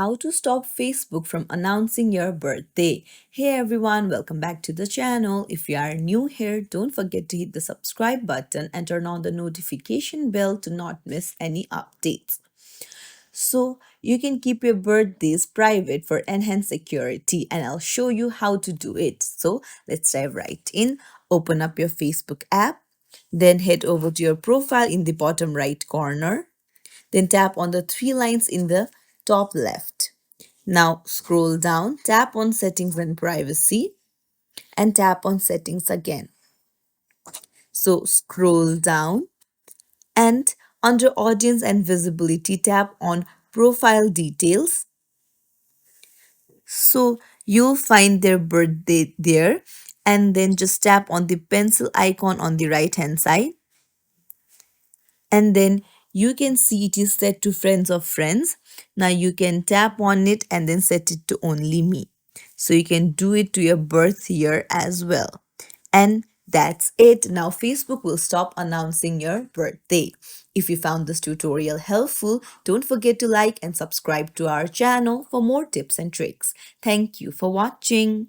how to stop Facebook from announcing your birthday. Hey everyone, welcome back to the channel. If you are new here, don't forget to hit the subscribe button and turn on the notification bell to not miss any updates. So you can keep your birthdays private for enhanced security, and I'll show you how to do it. So let's dive right in. Open up your Facebook app, then head over to your profile in the bottom right corner. Then tap on the three lines in the top left. Now scroll down, tap on settings and privacy, and tap on settings again. So scroll down and under audience and visibility, tap on profile details. So you'll find their birthday there, and then just tap on the pencil icon on the right hand side, and then you can see it is set to friends of friends. Now you can tap on it and then set it to only me. So you can do it to your birth year as well. And that's it. Now Facebook will stop announcing your birthday. If you found this tutorial helpful, don't forget to like and subscribe to our channel for more tips and tricks. Thank you for watching.